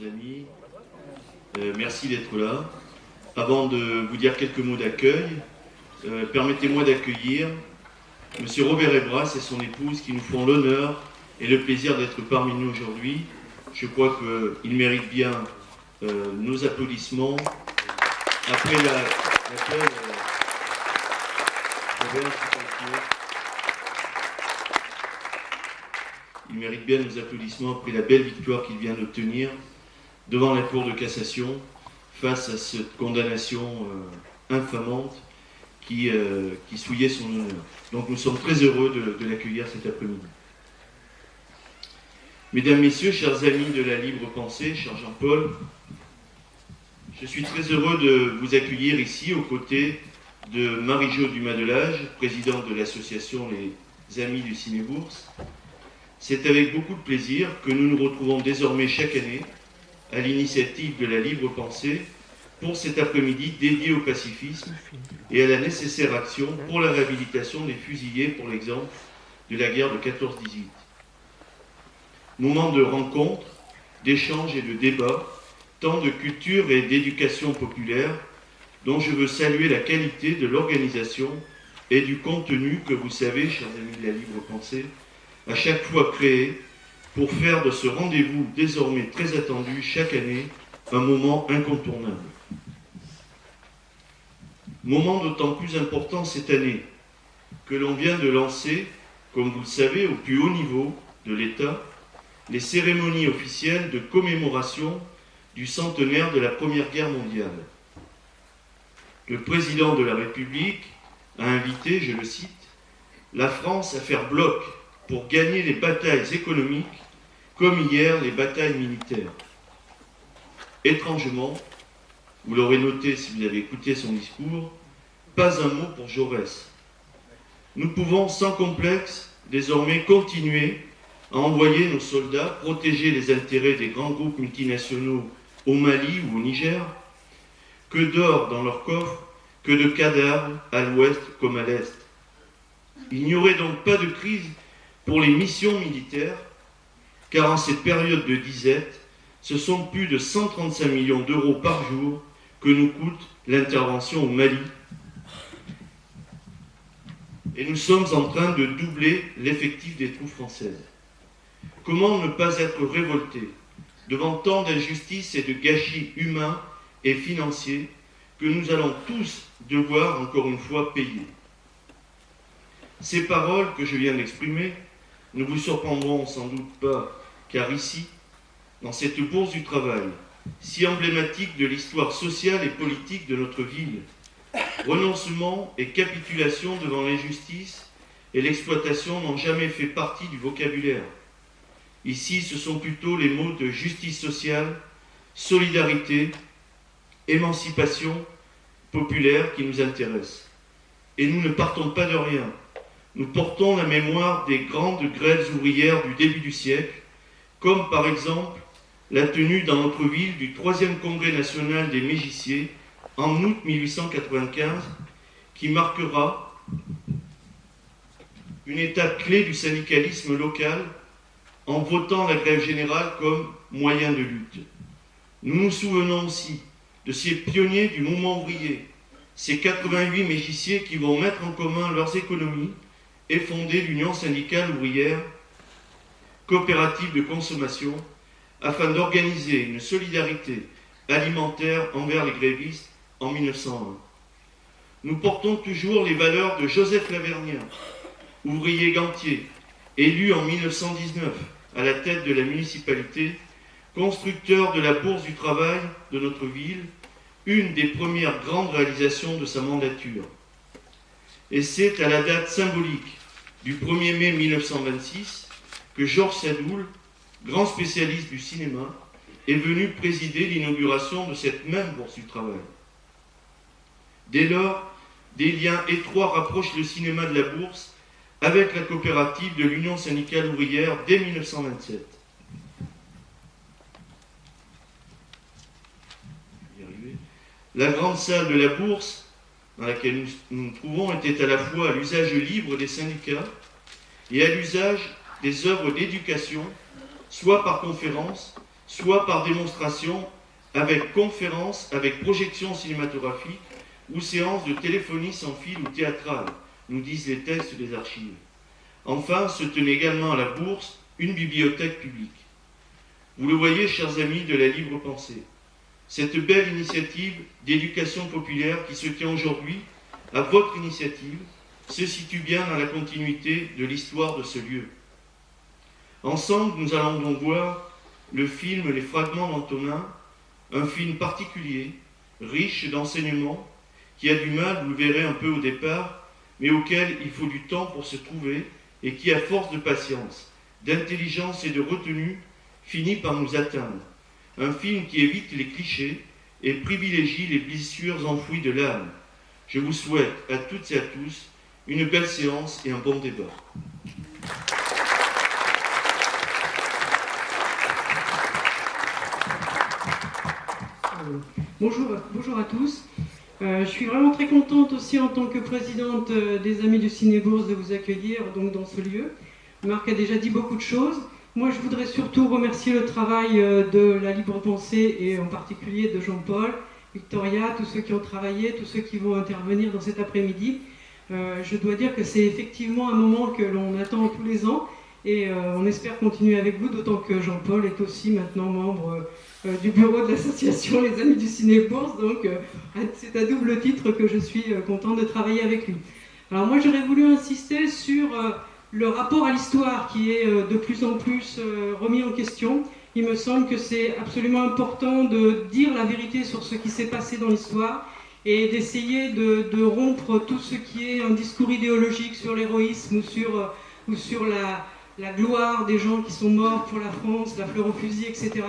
amis, merci d'être là. Avant de vous dire quelques mots d'accueil, permettez-moi d'accueillir M. Robert Ebras et son épouse qui nous font l'honneur et le plaisir d'être parmi nous aujourd'hui. Je crois qu'ils méritent bien nos applaudissements. Après l'accueil, il mérite bien nos applaudissements après la belle victoire qu'il vient d'obtenir devant la Cour de cassation face à cette condamnation infamante qui souillait son honneur. Donc nous sommes très heureux de l'accueillir cet après-midi. Mesdames, Messieurs, chers amis de la libre pensée, cher Jean-Paul, je suis très heureux de vous accueillir ici aux côtés de Marie-Jo Dumas-Delage, présidente de l'association Les Amis du Ciné-Bourse. C'est avec beaucoup de plaisir que nous nous retrouvons désormais chaque année à l'initiative de la libre pensée pour cet après-midi dédié au pacifisme et à la nécessaire action pour la réhabilitation des fusillés pour l'exemple de la guerre de 14-18. Moment de rencontre, d'échange et de débat, tant de culture et d'éducation populaire, dont je veux saluer la qualité de l'organisation et du contenu que vous savez, chers amis de la libre pensée, à chaque fois créé pour faire de ce rendez-vous désormais très attendu chaque année un moment incontournable. Moment d'autant plus important cette année que l'on vient de lancer, comme vous le savez, au plus haut niveau de l'État, les cérémonies officielles de commémoration du centenaire de la Première Guerre mondiale. Le président de la République a invité, je le cite, la France à faire bloc pour gagner les batailles économiques, comme hier les batailles militaires. Étrangement, vous l'aurez noté si vous avez écouté son discours, pas un mot pour Jaurès. Nous pouvons sans complexe désormais continuer à envoyer nos soldats protéger les intérêts des grands groupes multinationaux au Mali ou au Niger, que d'or dans leurs coffres, que de cadavres à l'ouest comme à l'est. Il n'y aurait donc pas de crise pour les missions militaires, car en cette période de disette, ce sont plus de 135 millions d'euros par jour que nous coûte l'intervention au Mali. Et nous sommes en train de doubler l'effectif des troupes françaises. Comment ne pas être révolté devant tant d'injustices et de gâchis humains et financiers que nous allons tous devoir encore une fois payer? Ces paroles que je viens d'exprimer ne vous surprendront sans doute pas, car ici, dans cette bourse du travail, si emblématique de l'histoire sociale et politique de notre ville, renoncement et capitulation devant l'injustice et l'exploitation n'ont jamais fait partie du vocabulaire. Ici, ce sont plutôt les mots de justice sociale, solidarité, émancipation populaire qui nous intéressent. Et nous ne partons pas de rien. Nous portons la mémoire des grandes grèves ouvrières du début du siècle, comme par exemple la tenue dans notre ville du 3e Congrès national des Mégissiers en août 1895, qui marquera une étape clé du syndicalisme local en votant la grève générale comme moyen de lutte. Nous nous souvenons aussi de ces pionniers du mouvement ouvrier, ces 88 mégissiers qui vont mettre en commun leurs économies et fonder l'Union syndicale ouvrière, coopérative de consommation, afin d'organiser une solidarité alimentaire envers les grévistes en 1901. Nous portons toujours les valeurs de Joseph Lavernien, ouvrier gantier, élu en 1919 à la tête de la municipalité, constructeur de la bourse du travail de notre ville, une des premières grandes réalisations de sa mandature. Et c'est à la date symbolique du 1er mai 1926 que Georges Sadoul, grand spécialiste du cinéma, est venu présider l'inauguration de cette même bourse du travail. Dès lors, des liens étroits rapprochent le cinéma de la bourse avec la coopérative de l'Union syndicale ouvrière dès 1927. La grande salle de la bourse dans laquelle nous nous trouvons était à la fois à l'usage libre des syndicats et à l'usage des œuvres d'éducation, soit par conférence, soit par démonstration, avec conférence, avec projection cinématographique ou séance de téléphonie sans fil ou théâtrale, nous disent les textes des archives. Enfin, se tenait également à la Bourse une bibliothèque publique. Vous le voyez, chers amis de la libre pensée, cette belle initiative d'éducation populaire qui se tient aujourd'hui, à votre initiative, se situe bien dans la continuité de l'histoire de ce lieu. Ensemble, nous allons donc voir le film Les Fragments d'Antonin, un film particulier, riche d'enseignements, qui a du mal, vous le verrez un peu au départ, mais auquel il faut du temps pour se trouver et qui, à force de patience, d'intelligence et de retenue, finit par nous atteindre. Un film qui évite les clichés et privilégie les blessures enfouies de l'âme. Je vous souhaite à toutes et à tous une belle séance et un bon débat. Bonjour à tous. Je suis vraiment très contente aussi en tant que présidente des Amis du Ciné-Bourse de vous accueillir donc dans ce lieu. Marc a déjà dit beaucoup de choses. Moi, je voudrais surtout remercier le travail de la Libre Pensée et en particulier de Jean-Paul, Victoria, tous ceux qui ont travaillé, tous ceux qui vont intervenir dans cet après-midi. Je dois dire que c'est effectivement un moment que l'on attend tous les ans et on espère continuer avec vous, d'autant que Jean-Paul est aussi maintenant membre du bureau de l'association Les Amis du Ciné-Bourse, donc c'est à double titre que je suis contente de travailler avec lui. Alors moi, j'aurais voulu insister sur le rapport à l'histoire qui est de plus en plus remis en question. Il me semble que c'est absolument important de dire la vérité sur ce qui s'est passé dans l'histoire et d'essayer de rompre tout ce qui est un discours idéologique sur l'héroïsme ou sur la gloire des gens qui sont morts pour la France, la fleur au fusil, etc.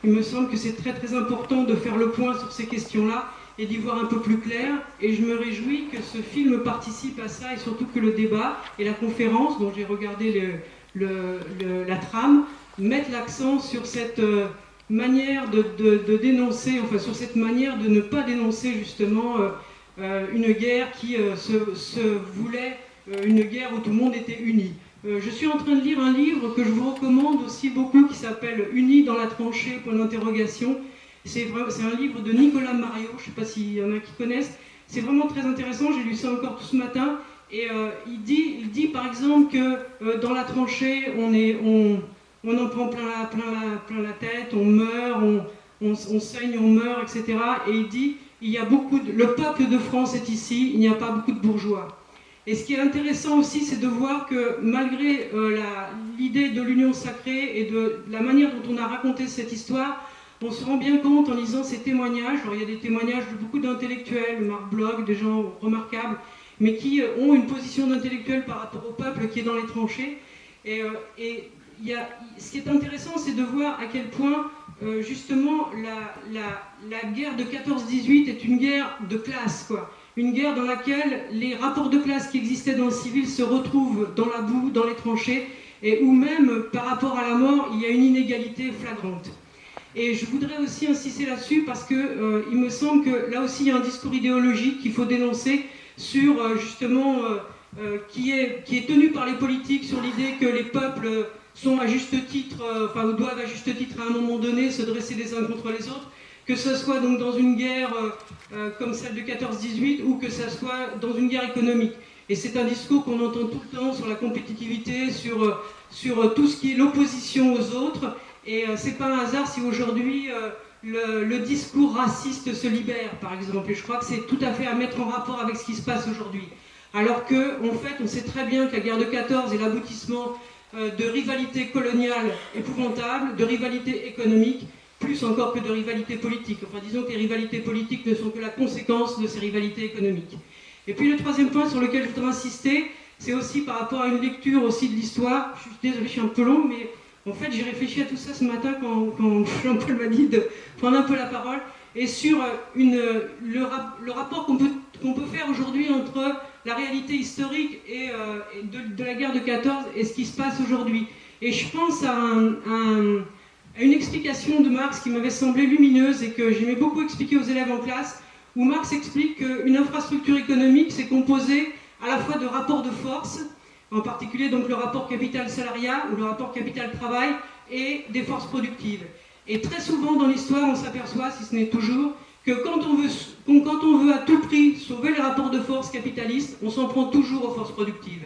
Il me semble que c'est très très important de faire le point sur ces questions-là et d'y voir un peu plus clair. Et je me réjouis que ce film participe à ça et surtout que le débat et la conférence, dont j'ai regardé la trame, mettent l'accent sur cette manière de dénoncer, enfin sur cette manière de ne pas dénoncer justement une guerre qui se voulait une guerre où tout le monde était uni. Je suis en train de lire un livre que je vous recommande aussi beaucoup qui s'appelle « Unis dans la tranchée », point d'interrogation. C'est un livre de Nicolas Mariot, je ne sais pas s'il y en a qui connaissent. C'est vraiment très intéressant, j'ai lu ça encore tout ce matin. Et il dit par exemple que dans la tranchée, on en prend plein la tête, on meurt, on saigne, on meurt, etc. Et il dit, le peuple de France est ici, il n'y a pas beaucoup de bourgeois. Et ce qui est intéressant aussi, c'est de voir que malgré l'idée de l'union sacrée et de la manière dont on a raconté cette histoire, on se rend bien compte en lisant ces témoignages. Alors il y a des témoignages de beaucoup d'intellectuels, Marc Bloch, des gens remarquables, mais qui ont une position d'intellectuel par rapport au peuple qui est dans les tranchées. Ce qui est intéressant, c'est de voir à quel point, justement, la guerre de 14-18 est une guerre de classe, quoi. Une guerre dans laquelle les rapports de classe qui existaient dans le civil se retrouvent dans la boue, dans les tranchées, et où même, par rapport à la mort, il y a une inégalité flagrante. Et je voudrais aussi insister là-dessus parce que il me semble que là aussi il y a un discours idéologique qu'il faut dénoncer sur, justement, qui est tenu par les politiques sur l'idée que les peuples sont à juste titre, ou doivent à juste titre à un moment donné se dresser les uns contre les autres, que ce soit donc dans une guerre comme celle de 14-18 ou que ce soit dans une guerre économique. Et c'est un discours qu'on entend tout le temps sur la compétitivité, sur tout ce qui est l'opposition aux autres. Et c'est pas un hasard si aujourd'hui le discours raciste se libère, par exemple. Et je crois que c'est tout à fait à mettre en rapport avec ce qui se passe aujourd'hui. Alors qu'en fait, on sait très bien que la guerre de 14 est l'aboutissement de rivalités coloniales épouvantables, de rivalités économiques, plus encore que de rivalités politiques. Enfin, disons que les rivalités politiques ne sont que la conséquence de ces rivalités économiques. Et puis le troisième point sur lequel je voudrais insister, c'est aussi par rapport à une lecture aussi de l'histoire. Je suis désolée, je suis un peu long, mais en fait, j'ai réfléchi à tout ça ce matin quand Jean-Paul m'a dit de prendre un peu la parole, et sur le rapport qu'on peut faire aujourd'hui entre la réalité historique et de la guerre de 14 et ce qui se passe aujourd'hui. Et je pense à une explication de Marx qui m'avait semblé lumineuse et que j'aimais beaucoup expliquer aux élèves en classe, où Marx explique qu'une infrastructure économique, c'est composé à la fois de rapports de force, en particulier donc le rapport capital-salariat ou le rapport capital-travail, et des forces productives. Et très souvent dans l'histoire, on s'aperçoit, si ce n'est toujours, que quand on veut à tout prix sauver les rapports de force capitalistes, on s'en prend toujours aux forces productives.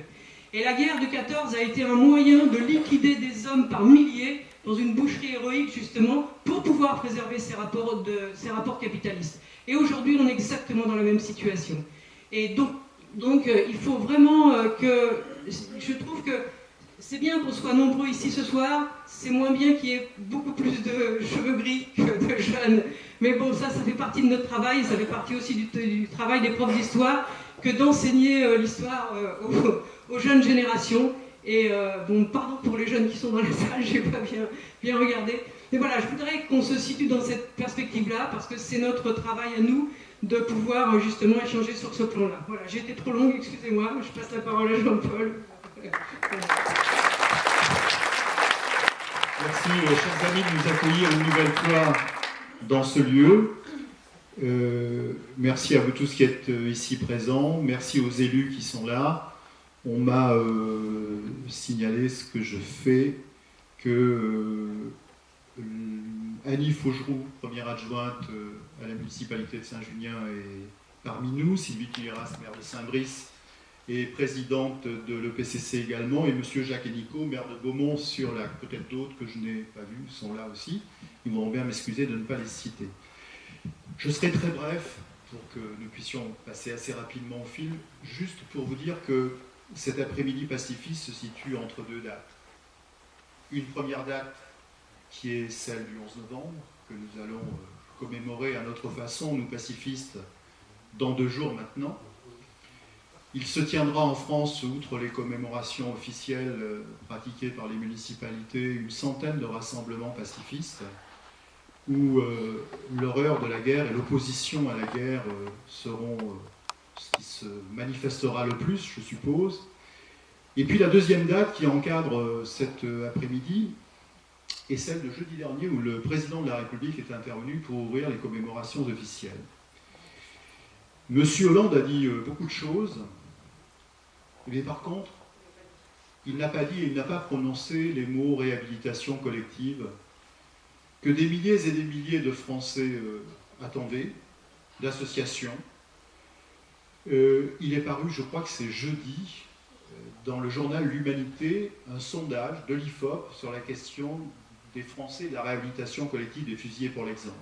Et la guerre de 14 a été un moyen de liquider des hommes par milliers dans une boucherie héroïque, justement, pour pouvoir préserver ces rapports capitalistes. Et aujourd'hui, on est exactement dans la même situation. Et donc il faut vraiment que... Je trouve que c'est bien qu'on soit nombreux ici ce soir, c'est moins bien qu'il y ait beaucoup plus de cheveux gris que de jeunes. Mais bon, ça fait partie de notre travail, ça fait partie aussi du travail des profs d'histoire, que d'enseigner l'histoire aux jeunes générations. Et bon, pardon pour les jeunes qui sont dans la salle, j'ai pas bien regardé. Mais voilà, je voudrais qu'on se situe dans cette perspective-là, parce que c'est notre travail à nous de pouvoir justement échanger sur ce plan-là. Voilà, j'ai été trop longue, excusez-moi, je passe la parole à Jean-Paul. Merci, chers amis, de nous accueillir une nouvelle fois dans ce lieu. Merci à vous tous qui êtes ici présents. Merci aux élus qui sont là. On m'a signalé ce que je fais, que Annie Faugeroux, première adjointe à la municipalité de Saint-Junien, est parmi nous. Sylvie Quilleras, maire de Saint-Brice, et présidente de l'EPCC également, et M. Jacques Hennicaud, maire de Beaumont, sur la... Peut-être d'autres que je n'ai pas vus sont là aussi. Ils vont bien m'excuser de ne pas les citer. Je serai très bref pour que nous puissions passer assez rapidement au film, juste pour vous dire que cet après-midi pacifiste se situe entre deux dates. Une première date qui est celle du 11 novembre, que nous allons commémorer à notre façon, nous pacifistes, dans 2 jours maintenant. Il se tiendra en France, outre les commémorations officielles pratiquées par les municipalités, une centaine de rassemblements pacifistes où l'horreur de la guerre et l'opposition à la guerre seront ce qui se manifestera le plus, je suppose. Et puis la deuxième date qui encadre cet après-midi est celle de jeudi dernier où le président de la République est intervenu pour ouvrir les commémorations officielles. Monsieur Hollande a dit beaucoup de choses. Mais par contre, il n'a pas dit et il n'a pas prononcé les mots réhabilitation collective que des milliers et des milliers de Français attendaient, d'associations. Il est paru, je crois que c'est jeudi, dans le journal L'Humanité, un sondage de l'IFOP sur la question des Français et de la réhabilitation collective des fusillés pour l'exemple.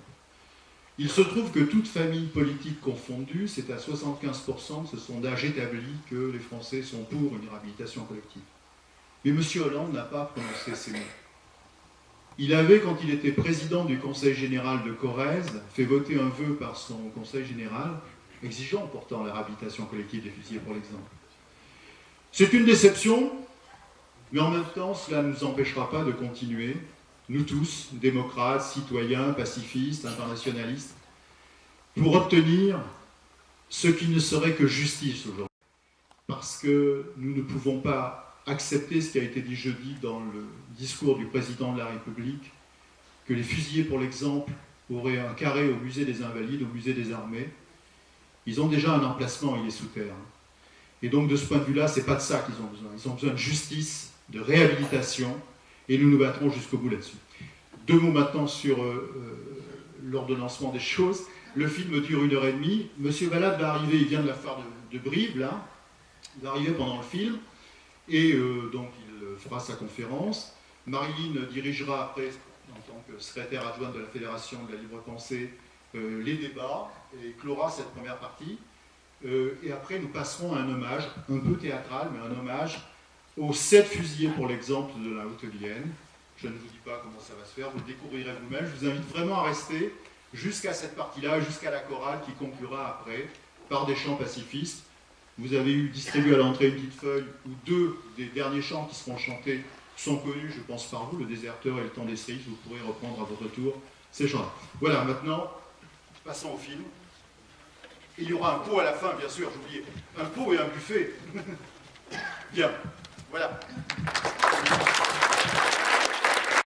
Il se trouve que toute famille politique confondue, c'est à 75% de ce sondage établi que les Français sont pour une réhabilitation collective. Mais M. Hollande n'a pas prononcé ces mots. Il avait, quand il était président du Conseil général de Corrèze, fait voter un vœu par son Conseil général, exigeant pourtant la réhabilitation collective des fusillés pour l'exemple. C'est une déception, mais en même temps, cela ne nous empêchera pas de continuer, nous tous, démocrates, citoyens, pacifistes, internationalistes, pour obtenir ce qui ne serait que justice aujourd'hui. Parce que nous ne pouvons pas accepter ce qui a été dit jeudi dans le discours du président de la République, que les fusillés pour l'exemple auraient un carré au musée des Invalides, au musée des Armées. Ils ont déjà un emplacement, il est sous terre. Et donc de ce point de vue-là, c'est pas de ça qu'ils ont besoin. Ils ont besoin de justice, de réhabilitation, et nous nous battrons jusqu'au bout là-dessus. 2 mots maintenant sur l'ordonnancement des choses. Le film dure 1h30. Monsieur Valade va arriver, il vient de la foire de Brive, là. Il va arriver pendant le film, et donc il fera sa conférence. Marilyn dirigera après, en tant que secrétaire adjointe de la Fédération de la Libre Pensée, les débats, et clora cette première partie. Et après, nous passerons à un hommage, un peu théâtral, mais un hommage aux 7 fusillés pour l'exemple de la Haute-Vienne. Je ne vous dis pas comment ça va se faire, vous le découvrirez vous-même. Je vous invite vraiment à rester jusqu'à cette partie-là, jusqu'à la chorale qui conclura après par des chants pacifistes. Vous avez eu distribué à l'entrée une petite feuille où 2 des derniers chants qui seront chantés sont connus, je pense, par vous, le Déserteur et le Temps des cerises. Vous pourrez reprendre à votre tour ces chants. Voilà, maintenant, passons au film. Il y aura un pot à la fin, bien sûr, j'oubliais. Un pot et un buffet. Bien, voilà.